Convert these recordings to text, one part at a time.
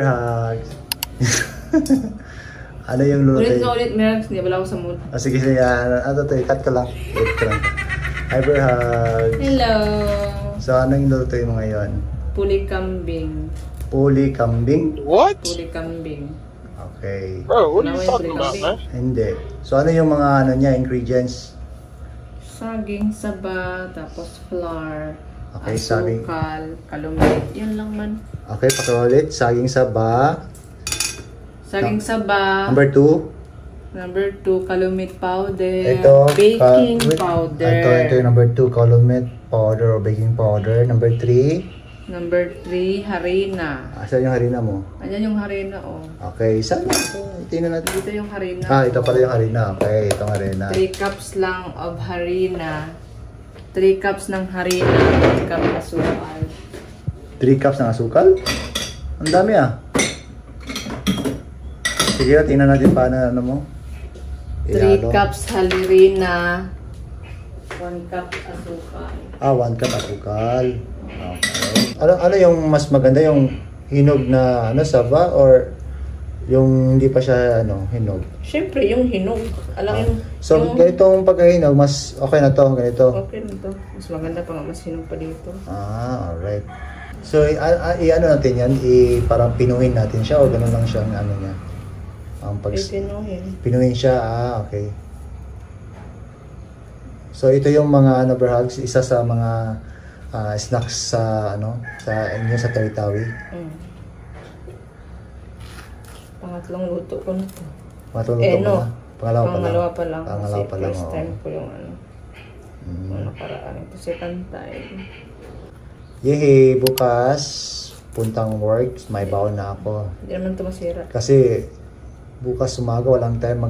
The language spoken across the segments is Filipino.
Hyper hugs. Ano yung lulutuin? Ulit na ulit, Mergs. Hindi wala ako sa mood. Sige, sige. Ano to? Cut ko lang. Hyper hugs. Hello. So, ano yung lulutuin mo ngayon? Puli kambing. Puli kambing? What? Puli kambing. Okay. Bro, what are you talking about, man? Hindi. So, ano yung mga ano niya, ingredients? Saging, saba, tapos flour, Okay, saging. asukal, kalumit. Yun lang man. Okay, pakiulit. Saging saba. Saging saba. Number 2. Number 2, kalumit powder. Ito. Baking powder. Ito yung number 2, calumet powder or baking powder. Number 3. Number 3, harina. Saan yung harina mo? Ayan yung harina, oh. Okay, saan ito? Tingnan natin. Dito yung harina. Ito pala yung harina. Okay, itong harina. 3 cups lang of harina. 3 cups ng harina. 1 cup asukal. 3 cups ng asukal? Ang dami ah. Sige, tingnan natin paano ano mo. 3 cups harina. 1 cup asukal. 1 cup asukal. Okay. Ano yung mas maganda, yung hinog na saba or yung hindi pa siya hinog? Siyempre, yung hinog. Alam So, ganitong pagkahinog, mas okay na to, ganito? Okay na to. Mas maganda pa nga, mas hinog pa dito. Alright. So, ano natin yan? Parang pinuhin natin siya o gano'n lang siya ang niya? Pinuhin. Pinuhin siya, okay. So, ito yung mga Berhags, isa sa mga snacks sa inyo sa Tawi-Tawi. Pangatlong luto ko na to. Pangatlong luto mo na? Pangalawa pa lang. Pangalawa pa lang. First time ko yung nakaraan. Ito second time. Yehey, bukas puntang work, may baon na ako. Hindi naman ito masira. Kasi bukas umaga walang time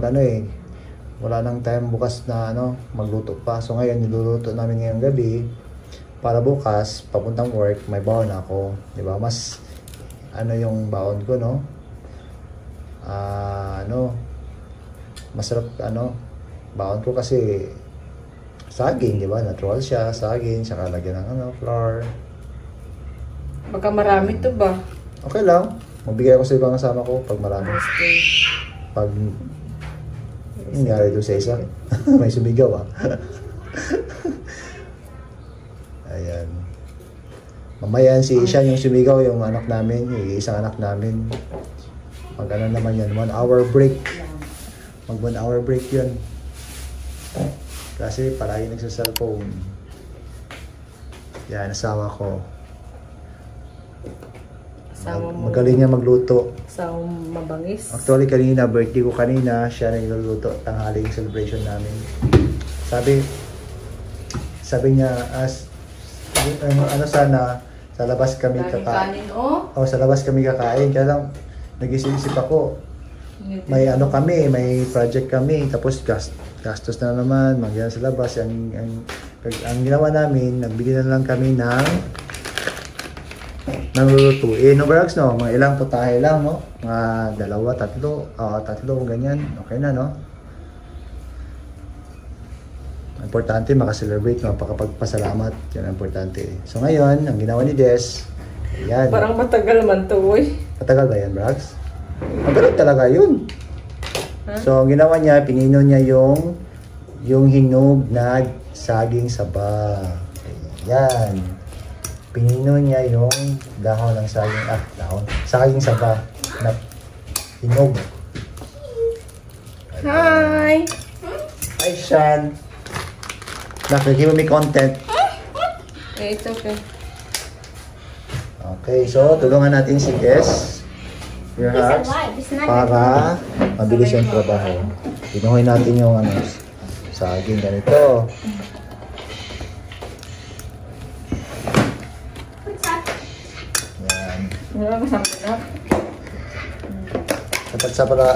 wala nang time bukas na magluto pa. So ngayon niluluto namin ngayong gabi para bukas papuntang work may baon na ako, 'di ba? Mas yung baon ko, no? Masarap baon ko kasi saging, 'di ba? Natural siya, saging, saka lagyan ng flour. Baka marami to ba? Okay lang. Magbigay ako sa ibang kasama ko pag marami. Pag nangyari doon sa isa, may sumigaw Ayan. Mamaya si Ishan yung sumigaw, yung anak namin, yung isang anak namin. Mag naman yan, 1 hour break. Mag 1 hour break yun. Kasi palagi nagsa-cellphone. Yan, asawa ko. Magaling niya magluto. Sa mabangis. Actually kanina, birthday ko kanina, siya na niluluto, tanghaling celebration namin. Sabi niya, sana sa labas kami kakain. Sa labas kami kakain. Kaya lang, nag-isip ako, may may project kami, tapos gastos na naman, magyan sa labas. Ang ginawa namin, nagbili na lang kami ng lulutuin. No, Berhags, no? Mga ilang putahe lang, no? Mga 2, 3, ganyan. Okay na, no? Importante makaselebrate, makapagpasalamat. Yan ang importante. So ngayon, ang ginawa ni Des, ayan. Parang matagal man to, boy. Matagal ba yan, Berhags? Matagal talaga yun. Huh? So ang ginawa niya, pinino niya yung hinog na saging saba. Ayan. Pinino niya yung dahon ng saging saba na hinog. Hi! Hi, Shan! Give me content. It's okay. Okay, so tulungan natin si Des Berhags para mabilis yung trabaho. Pinuhin natin yung saging ganito. Yan.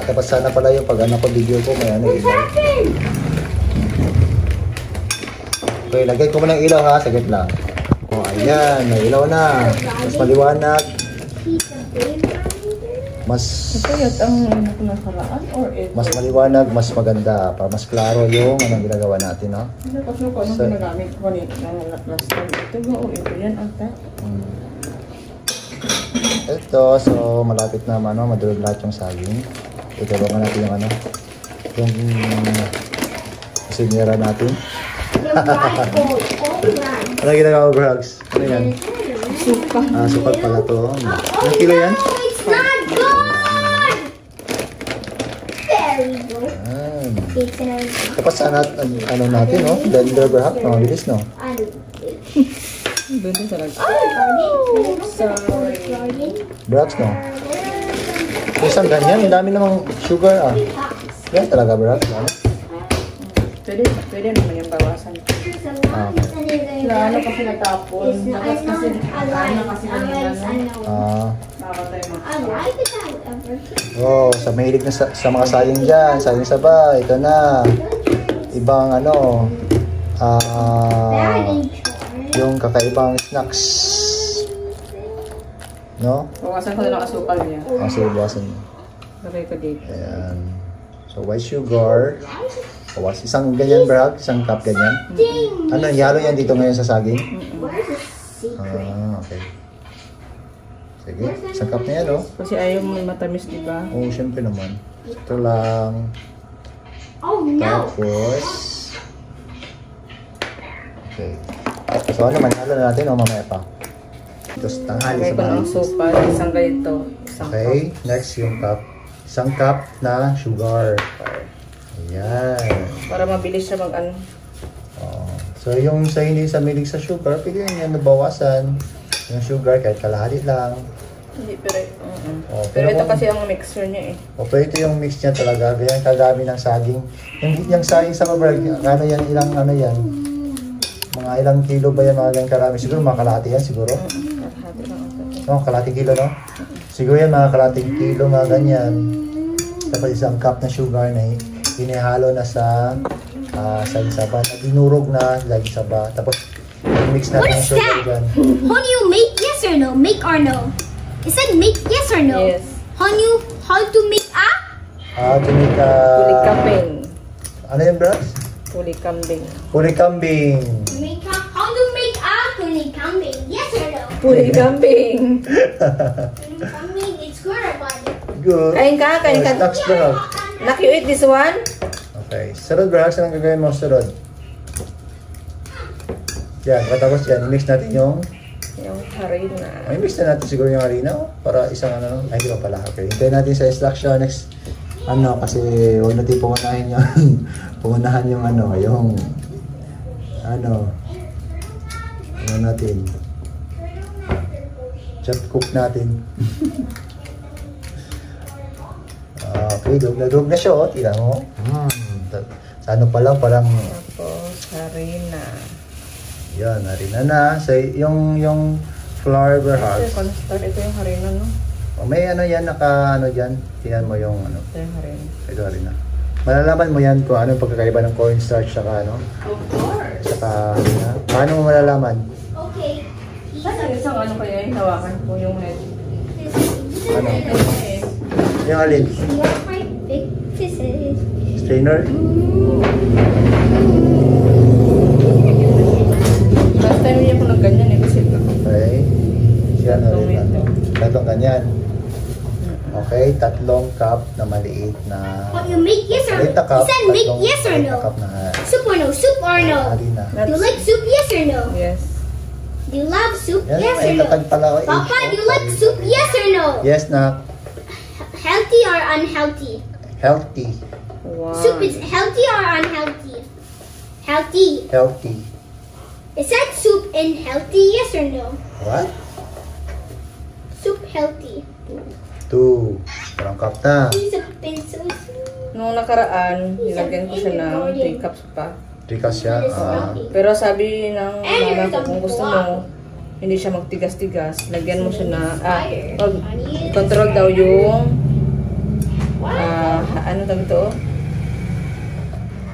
Dapat sana pala yung pag ko video ko may ilaw. Okay, lagay ko mo ng ilaw ha, saglit lang. Ayan, may ilaw na. Mas maliwanag. Mas maliwanag, mas maganda. Para mas klaro yung ginagawa natin, no? Kasi ko anong ginagamit ko nito ng last time. Ito yan ata. Ito, so malapit na madurog lahat yung saging. Itulungan natin yung yung sinira natin. Ano ginagawa mo, Brags? Ano yan? Suka. Sukat pala to. Ilang kilo yan? It's not good! There we go. Ayan. It's an Tapos sana, natin, no? Blender berhak, mabilis, no? Doon din talaga. Brags, no? Isang ganyan, ang dami namang sugar, Yan talaga, Brags, no? Pwede naman yung bawasan. Ano kasi natapon. Tapos kasi nakakatay mo. Oh, sa mahilig na sa mga sayang dyan, sayang saba, ito na. Ibang yung kakaibang snacks. No? Bawasan ko na lang asukal niya. Sige, bawasan mo. Lagay ko dito. Ayan. So, white sugar. Bawas. Isang ganyan, Brad. Isang cup ganyan. Ano, yalo yan dito ngayon sa saging? Okay. Sige. Isang cup na yan, oh. Kasi ayaw mo matamis, di ba? Oo, syempre naman. Ito lang. Oh no! Tapos, okay. So, manalo na natin, mamaya pa. Tapos, tanghali Lagay sa ko ng bahay. sukal. Isang ganito. Isang Okay, next yung cup. Isang cup na sugar. Ayan. para mabilis siya mag-ano. So, yung sa hindi sa milig sa sugar, pwede yan nabawasan. Yung sugar, kahit kalahati lang. Hindi, pero... Pero pero ito kung- kasi ang mixer niya eh. O, pero ito yung mix niya talaga. Ganyan kadami ng saging. Yung saging sa mabrag, ano yan, ilang ano yan? Mga ilang kilo ba yan, mga ganyan karami? Siguro mga kalahati yan, siguro. Kalahati lang ako. No, kalating kilo, no? Siguro yan, mga kalating kilo, mga ganyan. Tapos isang cup na sugar na hinihalo na sa saba. Dinurog na, lagi saba. Tapos, mix natin What yung is sugar that? dyan. Honey, make yes or no? Make or no? It said make yes or no? Yes. Honey, how to make a? To make Puli kambing. ano yun, bros? Puli kambing. Puli kambing. How to make a puli kambing? Yes or no? Puli kambing. Puli kambing, it's good or bad? Good. Kain ka, kain ka. Stocks, bro. Nak, you eat this one? Okay. Sarod, bro. Saan ang gagawin mo? Sarod. Yan. Katapos yan. I-mix natin yung... Yung harina. I-mix na natin siguro yung harina. Para isang ano. Ay, di ba pala. Okay. Hintayin natin sa extraction next... kasi huwag natin pumunahin yung... pumunahan yung yung... ano natin. Just cook natin. Okay, dug na siya, oh. Tira mo. Sa ano pa lang, parang... Tapos, harina. Yan, harina na. So, yung flour berhag. Ito, cornstarch. Ito yung harina, no? May yan, dyan. Tingnan mo yung Ito yung harina. ito harina. Malalaman mo yan kung ano yung pagkakaiba ng cornstarch saka Of course. saka harina. Paano mo malalaman? Okay. Saan isang ano kaya yung hawakan ko yung head? Ano? Yung alin? Not my big pieces. Strainer? Last time niya ko ng ganyan eh. Kasi Okay. Yan, harina. Tatlong ganyan. Okay, 3 cup na maliit na... What you make yes or no? Maliit na cup. You said make tatlong yes or maliit na no? cup na Soup or no? Soup or no? harina. Do you like soup? Yes or no? yes. Do you love soup? Yan, Yes may or no? tatag pala ako. Papa, do you like soup? Yes or no? Yes na. Healthy or unhealthy? Healthy. Wow. Soup is healthy or unhealthy? Healthy. Healthy. Is that soup and healthy? Yes or no? What? Soup healthy. 2. Parang cup na. He's a bit so sweet. Nung nakaraan, nilagyan ko siya ng 3 cups pa. 3 cups siya. Pero sabi ng mama ko, kung gusto mo, hindi siya magtigas-tigas, lagyan mo siya na, control daw yung, ano tawag ito?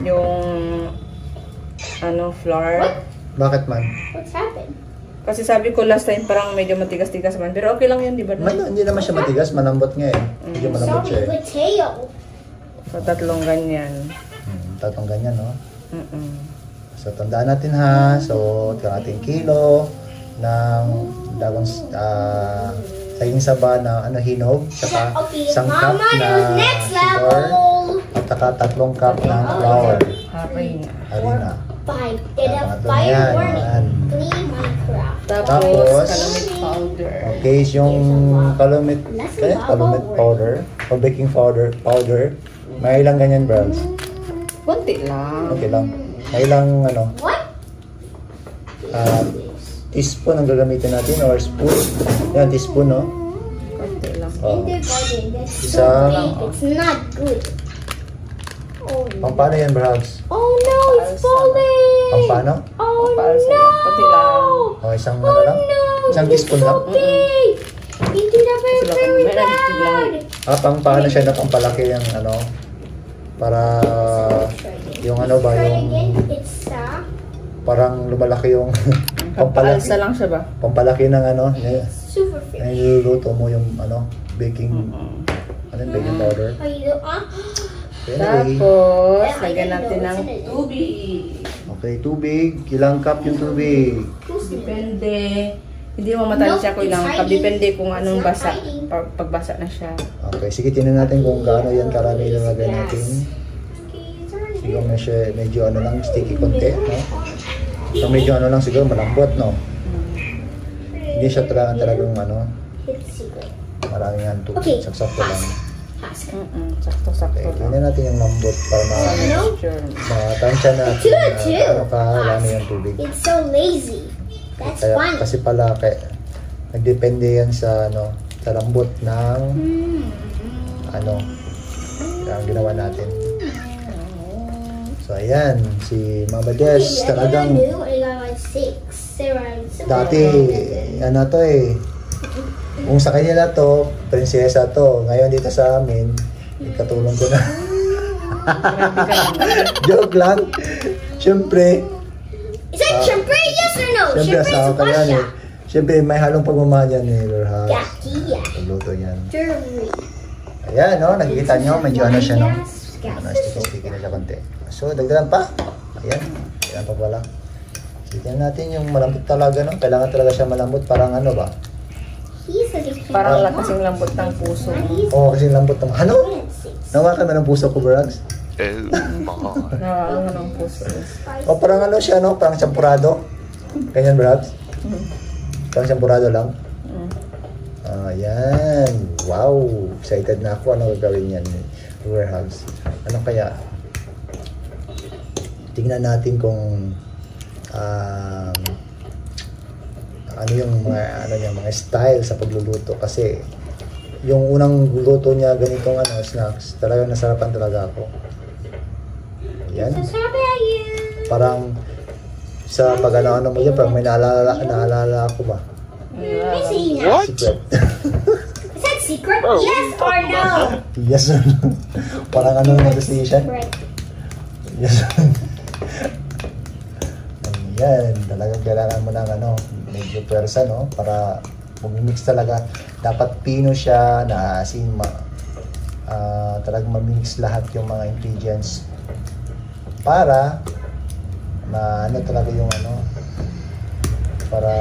Yung, flour. Bakit man? What's happened? Kasi sabi ko last time parang medyo matigas-tigas man, pero okay lang yun, di ba? Hindi naman siya matigas. Malambot nga eh. Hindi malambot siya Sorry, eh. potato. So, 3 ganyan. Tatlong ganyan, no? Mm-mm. So, tandaan natin ha. So, kalating kilo ng dagong saging saba na hinog, saka Okay, isang cup Mama, na there's next sugar, level. at saka 3 cup ng flour. Harina. Harina. 5. Did a Pangatlo na fire yan, warning. yan. Clean Minecraft. Tapos, calamine powder. Okay, yung calamine powder, o baking powder, may ilang ganyan, bros? Konti lang. Okay lang. May ilang, What? teaspoon ang gagamitin natin, or spoon. Yan, teaspoon, no? Konti lang. Oh. Kindergarten. That's Isa. so big. It's not good. Oh no. Paano yan, bros? Oh no, it's falling. Paano? Oh Paalsa no. lang. Konti lang. O, isang Oh lang? no. Isang It's teaspoon so lang? big. It did a very, Sila very may nagtitig lang. bad. Paano siya na pampalaki yung para yung ba, Try yung again. It's parang lumalaki yung pampalaki. Paalsa lang siya ba? Pampalaki ng super fish. niluluto mo yung baking, baking powder. Are you Anyway, Tapos, lagyan natin ng tubig. okay, tubig. Ilang cup yung tubig? Depende. Hindi mo matansya kung ilang cup. Depende kung anong basa. Pagbasa na siya. Okay, sige, tingnan natin kung gaano yan karami nilagay natin. Siguro medyo lang, sticky konti, no? So medyo lang siguro, malambot, no? Hindi siya talagang It's secret. maraming tubig. Okay. Saksak lang. Sakto-sakto Okay, lang. tingnan natin yung lambot para matansya natin na karami yung tubig. It's so lazy. That's funny. Kasi pala, nagdepende yan sa lambot ng ang ginawa natin. So ayan, si Mama Des talagang I got like 6. dati kung sa kanila to, prinsesa to. Ngayon dito sa amin, ikatulong ko na. Joke lang. Siyempre, Is it syempre? Yes or no? siyempre Syempre asawa is ka yan Russia. Siyempre may halong pagmamahal yan Lord. Gakia. Pagluto yan. Germany. Ayan, nakikita nyo, medyo siya, no? Gas. Sticky na siya konti. So, dagdagan pa. Ayan, kailan pa pala. Tignan natin yung malambot talaga, no? Kailangan talaga siya malambot, parang ba? He's a big fan. Parang lang kasing lambot ng puso. Oo, kasi lambot naman. Ano? Nawakan mo ng puso ko, Brags? Nakakalaman ng puso. O, parang siya, no? Parang champurado. Ganyan, Brags? Parang champurado lang. Ayan. Wow. Excited na ako. Ano gagawin yan? Warehouse. Ano kaya? Tingnan natin kung ano yung mga style sa pagluluto. Kasi yung unang luto niya ganitong snacks, talagang nasarapan talaga ako. Ayan. Parang sa pag-ano mo yan, parang may naalala ako ba? What? Secret. Is that secret? Yes or no? Yes or no? Parang negotiation? Right. Yes or no? Ayan, talagang kailangan mo ng medyo pwersa, no? Para mag-mix talaga. Dapat pino siya na talagang ma-mix lahat yung mga ingredients para talaga yung para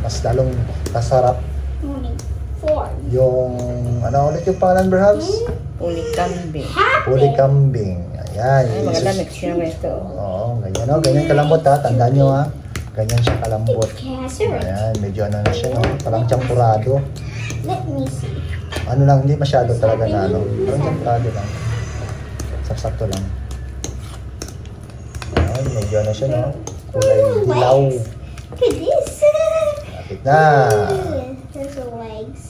mas lalong masarap yung ulit yung pangalan, perhaps? Ulikambing. Uli kambing. Ayan. Ay, maganda mix niya nga ito. Oo, ganyan ganyan kalambot ha. Tandaan nyo ha. Ganyan siya kalambot. Casserole. Ayan, medyo na siya, no? Parang champurado. Let me see. Lang, hindi masyado talaga na parang champurado lang. Sakto lang. Ayan, medyo na siya, no? Kulay dilaw. Look at this. Lapit na. There's the legs.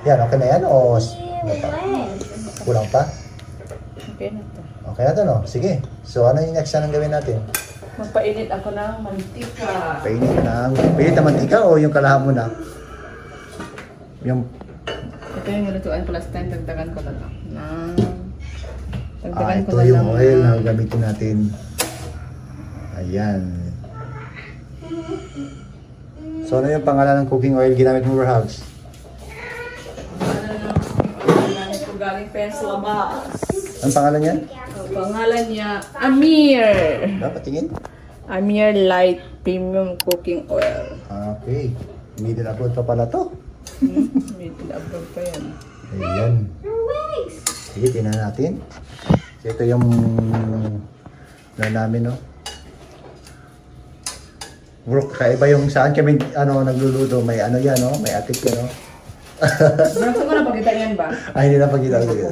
Yan, okay na yan o Legs. kulang pa? Okay na to. Okay na to, no? Sige. So, ano yung next na gawin natin? Magpainit ako ng mantika. Painit na mantika o yung kalahan mo na? Yung Ito yung nilutuan ko last time. Dagdagan ko na lang. ito yung oil na gamitin natin. Ayan. So, ano yung pangalan ng cooking oil ginamit mo, Berhags? Ginamit ko galing Pennsylvania. Ang pangalan niya? Ang pangalan niya, Amir. Dapat tingin? Amir Light Premium Cooking Oil. Okay. Middle abroad pa pala to. May tila-abroad pa yan. Ayan. Sige, tingnan natin. So, ito yung namin, no? Bro, kaiba yung saan kami nagluluto. May ano yan, no? May atik yan, no? Bro, ko na pagkita yan ba? Ay, hindi na pagkita. Sige.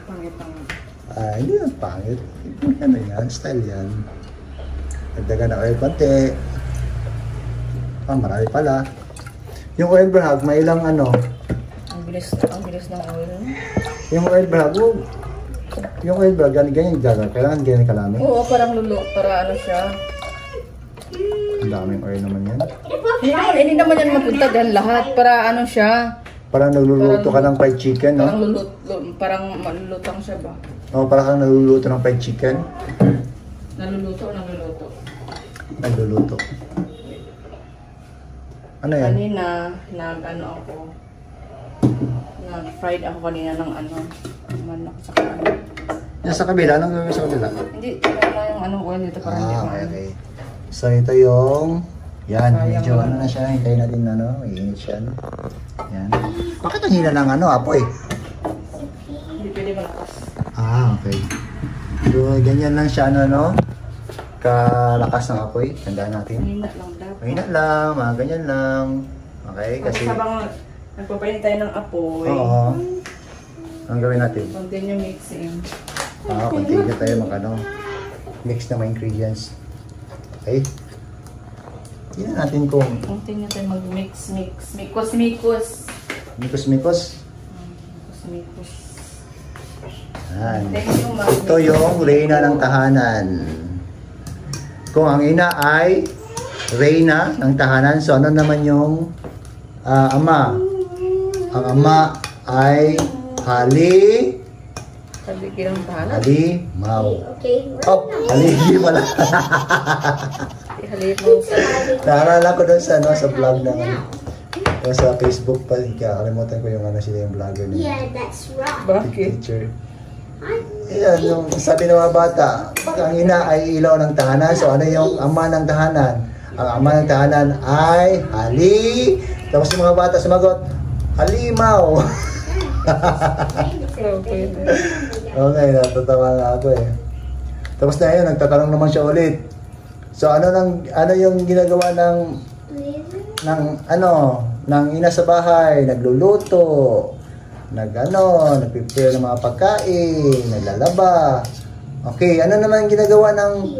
Pangit. Hindi yan pangit. Ano yan? Style yan. Nagdagan na oil konti. Marami pala. Yung oil brag, may ilang ano. Ang bilis ng oil. Yung oil brag, yung oil brag, ganyan gaga. Kailangan ganyan kalami. Oo, parang para ano siya. Ang daming oil naman yan. Hindi naman yan mapunta dyan lahat. Para ano siya. Parang nagluluto ka ng fried chicken, no? Parang malulutang siya ba? Oo, parang kang nagluluto ng fried chicken. Nagluluto. Nagluluto. Ano yan? Kanina, nag-fried ako kanina ng manok sa kanin. Yan sa kabila, anong gawin sa kabila? Hindi, wala yung oil dito para hindi Okay. So, ito yung... Yan, Sayang medyo naman. na siya. Hintayin natin iinit siya. Yan. Bakit ang hina ng apoy? Hindi pwede malakas. Okay. So, ganyan lang siya, kalakas ng apoy. Tandaan natin. Mahina lang dapat. Mahina lang, mga ganyan lang. Okay, kasi... Habang nagpapainit tayo ng apoy, Oo. Anong gawin natin? continue mixing. Continue tayo mix na mga ingredients. Okay. Tingnan natin kung Continue tayo mag-mix. Mikos. mikos-mikos. Mikos. Yan. Thank you, Ma'am. Ito yung reyna ng tahanan. Kung ang ina ay reyna ng tahanan, so ano naman yung ama? Ang ama ay Kaligirang tahanan. halimaw. Oh, haligi pala. Halip mo sa... Naalala ko doon sa vlog ng sa Facebook pa, kakalimutan ko yung sila yung vlogger niya. Yeah, that's right. Bakit? Teacher. Yan, yung sabi ng mga bata, ang ina ay ilaw ng tahanan, so ano yung ama ng tahanan? Ang ama ng tahanan ay tapos yung mga bata sumagot, halimaw. Okay. Okay, natatawa nga ako eh. Tapos na yun, nagtatanong naman siya ulit. So ano yung ginagawa ng ina sa bahay? Nagluluto, nagprepare ng mga pagkain, naglalaba. Okay, ano naman ginagawa ng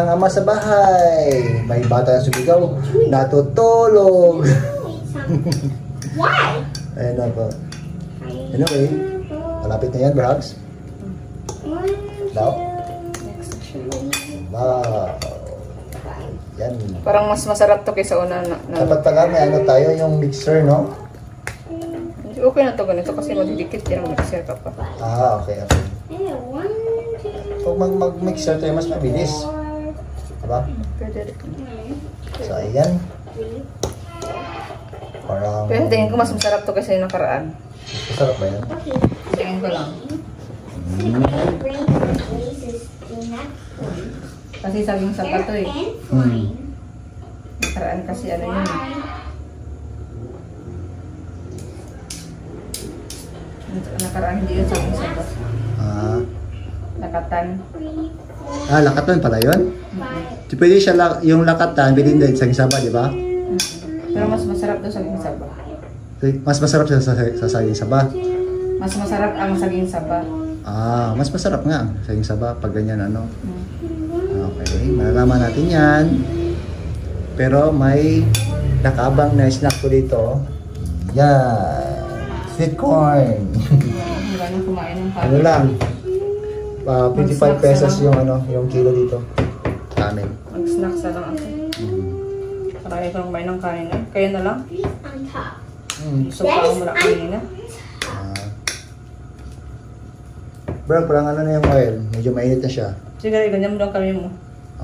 ama sa bahay? May bata na sumigaw, natutulog. Why? Ayun ako. Anyway, malapit na yan, Brags. Daw? Wow. Yan. Parang mas masarap to kaysa una na. Dapat pala may tayo yung mixer, no? Okay na to ganito kasi madidikit yan ang mixer ka pa. Okay. Pag mag-mixer tayo, mas mabilis. Diba? Pwede rin. So, ayan. Parang... Pero tingin ko mas masarap to kaysa yung nakaraan. Masarap ba yan? Tingin ko lang. Kasi saging sapa to eh. Nakaraan kasi yun. Nakaraan hindi yun saging sapa. Lakatan. Lakatan pala yun? So, pwede siya yung lakatan, bilhin din sa saba, di ba? Pero mas masarap daw saging saba. Mas masarap siya sa saging saba? Mas masarap ang saging saba. Mas masarap nga ang saging saba pag ganyan Okay, malalaman natin yan. Pero may nakabang na snack ko dito. Yan. Sweet corn. Hindi ba nang kumain ng Ano lang? 25 pesos yung kilo dito. Kanin. Mag-snack sa lang ako. Marami ko nang kumain ng kanin eh. Kaya na lang. Gusto pa ako mula kanina. Bro, parang na yung oil. Medyo mainit na siya. Sige, ganyan mo lang kami mo.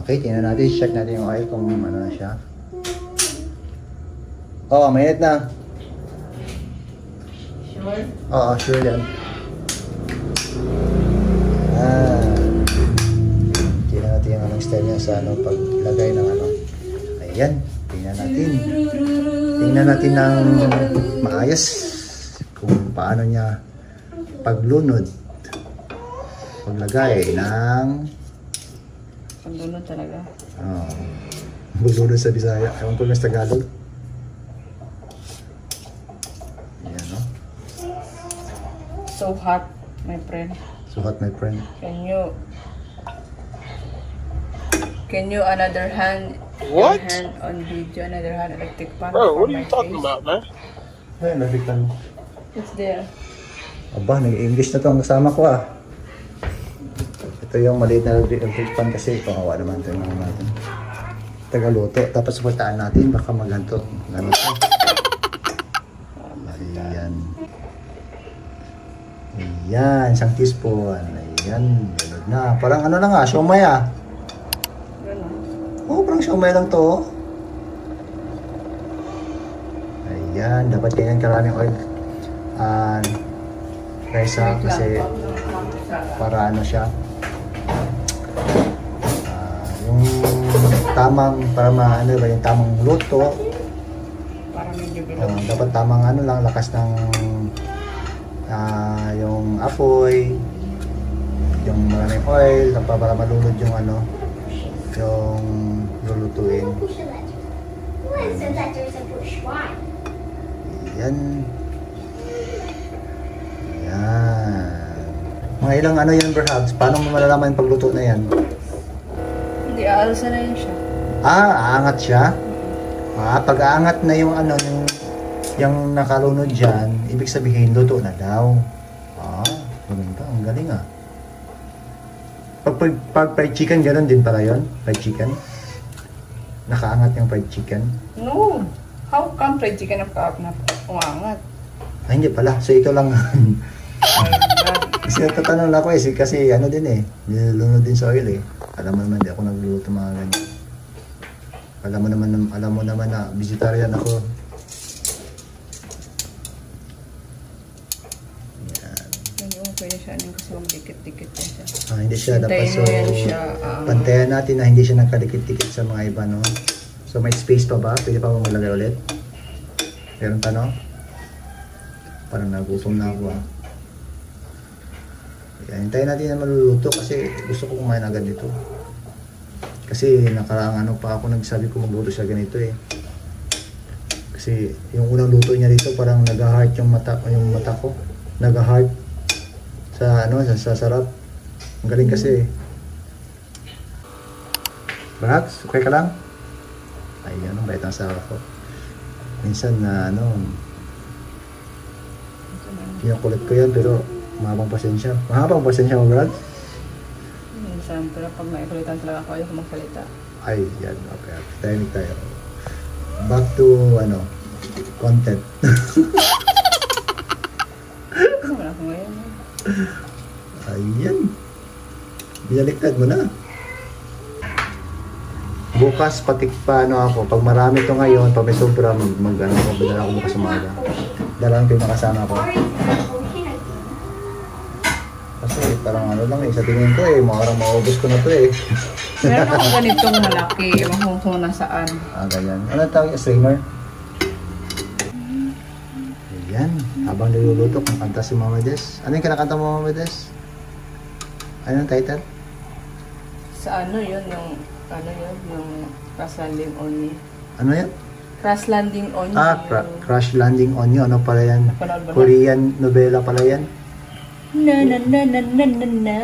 Okay, tingnan natin. Check natin yung oil kung ano na siya. Mainit na. Sure? Sure yan. Tingnan natin yung style niya sa paglagay ng Ayan. tingnan natin. Tingnan natin ng maayos kung paano niya paglunod. Paglagay ng... Paglunod talaga. Oh, paglunod sa Bisaya. Ewan ko sa Tagalog. Ayan, no? So hot, my friend. So hot, my friend. Can you another hand? What? Your hand on video, another hand electric fan. Bro, for what are my you talking face. about, man? Ay, nabitan mo. It's there. Aba, nag-English na to ang kasama ko ah. Ito yung maliit na electric fan kasi kawawa naman ito yung mga natin. Tagaluto. Tapos supportaan natin, baka maganto. Ganito. Ayan. Ayan, isang teaspoon. Ayan, ganun na. Parang ano na nga, siomay ah. Oo, parang siomay lang to. Ayan, dapat ganyan karaming oil. Kaysa kasi para ano siya. Yung tamang, para ano ba yung tamang luto. Para medyo bilog. Dapat tamang ano lang, lakas ng yung apoy, yung maraming oil, para malunod yung ano, yung lulutuin. Yan. Yan. Mga ilang ano yan perhaps? Paano mo malalaman yung pagluto na yan? Hindi, aalsa na yun siya. Aangat siya? Pag aangat na yung ano, yung nakalunod dyan, ibig sabihin, luto na daw. Maganda. Ang galing ah. Pag fried chicken, gano'n din pala yun? Fried chicken? Nakaangat yung fried chicken? No. How come fried chicken na umangat? Ay, hindi pala. So, ito lang. Kasi natatanong ako eh. Kasi ano din eh. Nilunod din sa oil eh. Alam mo naman, di ako nagluluto mga ganyan. Alam mo naman na vegetarian ako. Pwede siya ano kasi magdikit-dikit yan siya. Hindi siya dapat. So, yan siya, pantayan natin na hindi siya nagkadikit-dikit sa mga iba, no? So, may space pa ba? Pwede pa ba maglagay ulit? Meron pa, no? Parang nagutom na ako, ah. Hintayin natin na maluluto kasi gusto ko kumain agad dito. Kasi nakaraang ano pa ako nagsabi ko magluto siya ganito eh. Kasi yung unang luto niya dito parang nag-heart yung mata ko. Nag-heart sa ano, sa sarap. Ang galing kasi. Brax, okay ka lang? Ay, ano, bait ang sarap ko. Minsan na ano, kinukulit ko yan pero mahabang pasensya. Mahabang pasensya mo, Brax? Minsan, pero pag maikulitan talaga ako, ayaw ko magsalita. Ay, yan. Okay. Tahimik tayo. Back to, ano, content. Wala ko ngayon. Ayan. Binaliktad mo na. Bukas patik pa ano ako. Pag marami to ngayon, pag may sobra, mag-ano ko, bidala ko bukas umaga. Dalaan ko yung makasama ko. Kasi parang ano lang eh, sa tingin ko eh, parang maubos ko na to eh. Meron akong ganitong malaki, ewan ko nasaan. Ganyan. Ano tawag yung strainer? Ayan. Habang niluluto, kanta si Mama Des. Ano yung kinakanta mo, Mama Des? Ano yung title? Sa ano yun, yung Crash Landing on You. Ano yan? Crash Landing on You. Crash Landing on You. Ano pala yan? Korean novela pala yan? Na na na na na na na.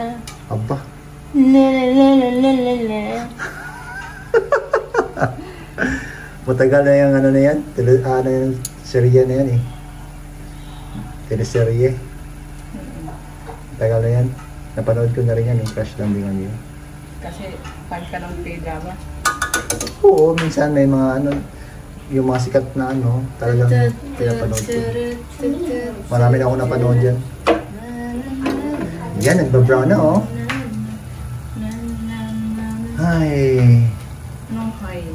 Aba. Na na na na na na na. Matagal na yung ano na yan? Ano yung serye na yan eh? Teleserye. Matagal na yan. Napanood ko na rin yan yung Crash Landing on You. Kasi fan ka ng K-drama? Oo, minsan may mga ano, yung mga sikat na ano, talagang pinapanood ko. Marami na ako napanood yan. Yan, nagbabrown na oh. Ay. No, hi.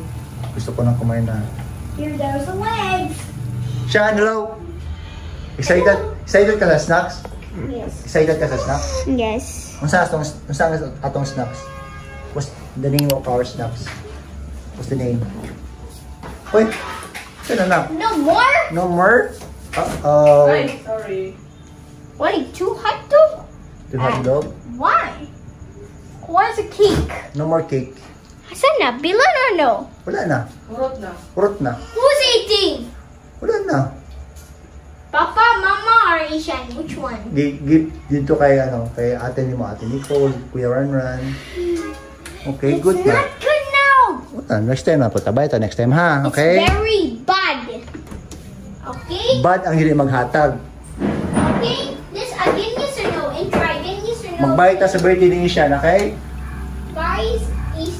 Gusto ko nang kumain na. Here goes the legs. Sean, hello! Excited ka sa snacks? Yes. Excited ka sa snacks? Yes. Unsa atong snacks? What's the name of our snacks? What's the name? Uy, saan anak? No more? No more? Uh-oh. Ay, sorry. What, 2 hot dog? Yung hotdog? Why? Where's the cake? No more cake. Asan na? Bilan or no? Wala na. Urot na. Urot na. Who's eating? Wala na. Papa, Mama, or Ishan? Which one? Give dito kay kay ate ni mo, ate Nicole, Kuya Ranran. Okay, It's good na. not good now. Next time na po. Tabay ito next time ha. Okay? It's very bad. Okay? Bad ang hindi maghatag. Okay? This again, yes or no? And try again, yes or no? Magbayad ta sa birthday ni siya, okay? Guys, is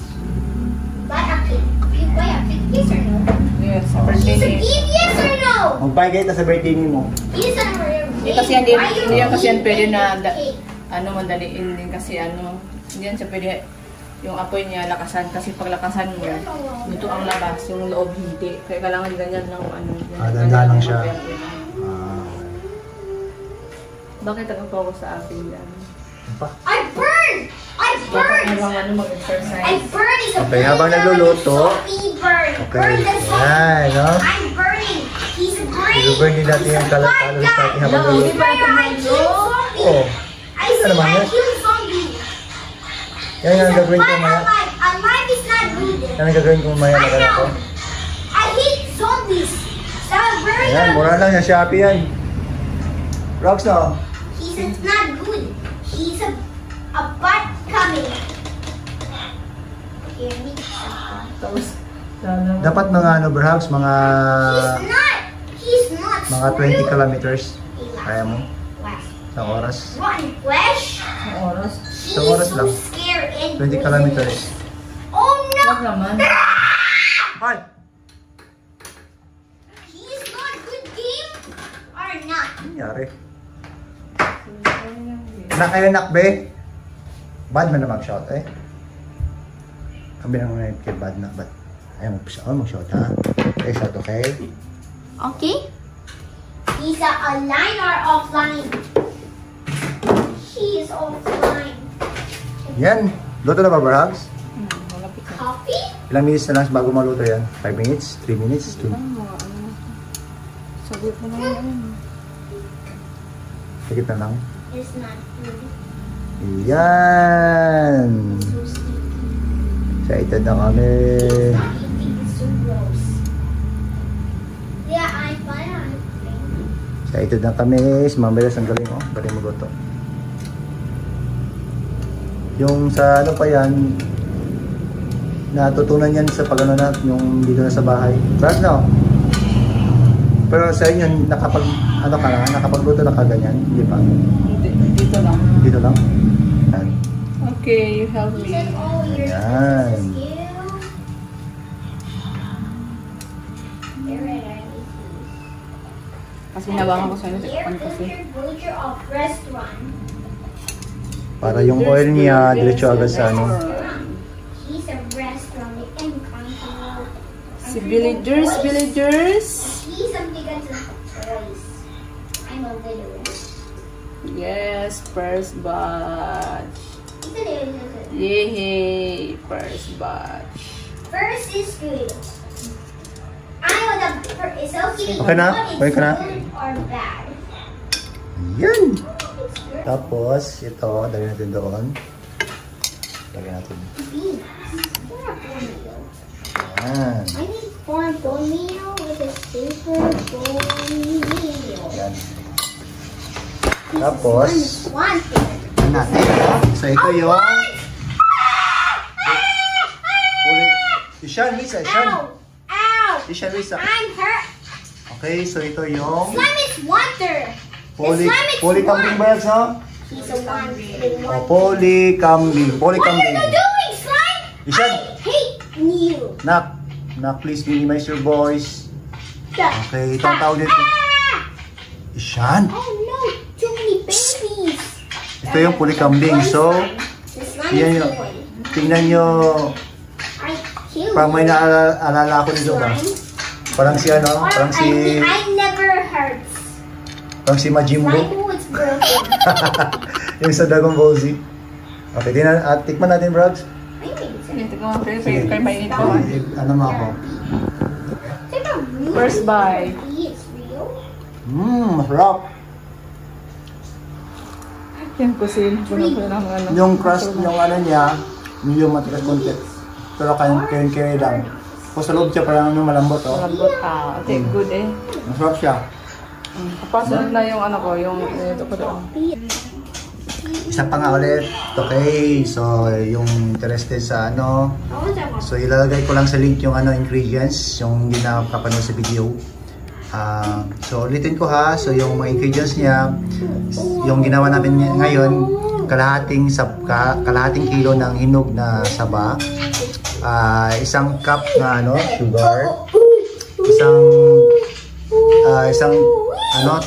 buy a cake. You buy a cake, yes or no? Yes, sa Is birthday a ni. gift, yes or no? Magbayad ta sa birthday ni mo. Yes or no? Hindi kasi hindi yan kasi yan pwede na Cake. madaliin din kasi hindi yan siya pwede yung apoy niya lakasan kasi pag lakasan mo luto ang labas, yung loob hindi. Kaya kailangan ganyan lang Ganda lang siya. Bakit nag-focus sa akin yan? I burn! I Dapat burn! naman mag-exercise. I burn is a Okay, habang nagluluto. burn. Okay. Burn the salt. Yan, no? I'm burning. He's burning. I-burn din natin yung calories natin habang No, nagluluto. di ba ito I killed zombie. Oo. I said naman I yan? killed zombie. Yan ang gagawin ko But maya. alive. Alive is not good. Yan ang gagawin ko maya I na ko. know. I hate zombies. So I'm burning Ayan, them. mura lang yung Shopee yan. Rox no? He said it's not good. He's a butt coming. Here, me. Tapos, sana. Dapat mga Rox, mga He's not. mga 20 kilometers. Kaya mo? Last. Sa oras. Rotten flesh. Ang oras. He's Sa oras so lang. scared and 20 kilometers. Oh no! Wag naman. Ay! He's not good game or not? Nangyari. Anak kayo anak, be? Bad man na mag-shot, eh. Kami na muna yung bad na, but ayaw mag-shot, ha? Okay, shot, okay? Okay. He's a line or offline? He is offline. Yan. Luto na ba, Brags? Malapit na. Coffee? Ilang minutes na lang bago maluto yan? 5 minutes? 3 minutes? 2? Sagot mo na yun. Tikit na lang. It's not good. Yan. So sticky. Excited na kami. Not eating. It's so gross. Yeah, I'm fine. Excited na kami. Mamaya ang galing, oh. Galing mo luto. Yung sa ano pa yan, natutunan yan sa pag na, yung dito na sa bahay. Brad, no? Pero sa inyo, nakapagluto na kaganyan? Hindi pa? Dito lang. Dito lang? Yan. Okay, you help He me. said, oh, you're Yan. Kasi nabangan ko sa inyo. Air Tikpan kasi. filter butcher of restaurant. Para yung oil niya, diretso agad sa ano. He's a restaurant. They can control. Si villagers. He's a big place. I'm a little. Yes, first batch. Yay, first batch. First is good. I know the is okay. Okay na? Okay ka na? Good or bad. Yan! It's good. Tapos, ito, dali natin doon. Lagyan natin. Beans. For a cornmeal. Yan. I need corn cornmeal with a super cornmeal. Yan. Tapos, One thing. yan natin. So, ito yung... Ishan, Lisa, Ishan. Ow! Ow! Ishan, Lisa. I'm hurt. Okay, so ito yung... Slime is water. Polycambing birds, no? He's a one. O, polycambing. What are Polycambing. you doing, slime? Ishan. I hate you. Nak, please minimize your voice. Okay, itong tawag dito. Ishan. Oh no, too many babies. Ito yung polycambing. So, The slime yan is yun. toy. Tingnan nyo. I killed Parang may you. naalala ko nito ba? Slime. Parang si ano? Or Parang si... I never hurts. Parang si Majimbo. Slime who is broken. Yung sa Dragon Ball Z. Okay, tikman natin, Brags. I made it. Sige, tignan mo. Pero mainit pa. Ano mo ako? First bite. It's real. Masarap. Yan kusin. Puno ko ng ano. Yung crust, yung ano niya, yung matigas konti. Pero kaya lang. Kung sa loob siya parang ano, malambot, oh. Malambot. Ate, good eh. Masarap siya. Kapasunod na yung ano ko, yung ito ko doon. Isa pa nga ulit. Okay, so yung interested sa ano, so ilalagay ko lang sa link yung ano ingredients, yung hindi na kapanood sa video. So ulitin ko ha, so yung mga ingredients niya, yung ginawa namin ngayon, kalahating kilo ng hinog na saba, isang cup na ano, sugar, isang ano,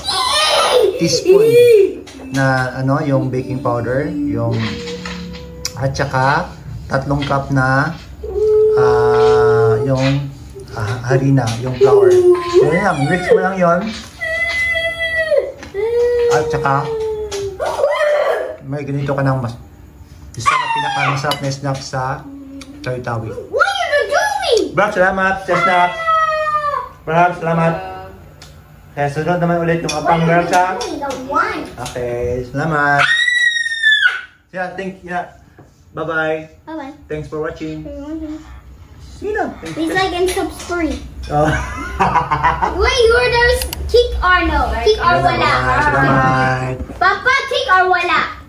teaspoon na ano, yung baking powder, yung at saka 3 cup na yung harina, yung flour. Yun lang, mix mo lang yun. At saka may ganito ka ng isa na pinakamasarap na snack sa Tawi-Tawi. What are you doing? Brad, salamat sa snack. Brad, salamat. Kaya sunod naman ulit yung apang Brad sa. The one. Okay, salamat. Yeah, bye-bye. Bye-bye. Thanks for watching. See you. Please like and subscribe. Oh. Wait, yours kick or no? Kick or wala? Salamat. Papa, kick or wala?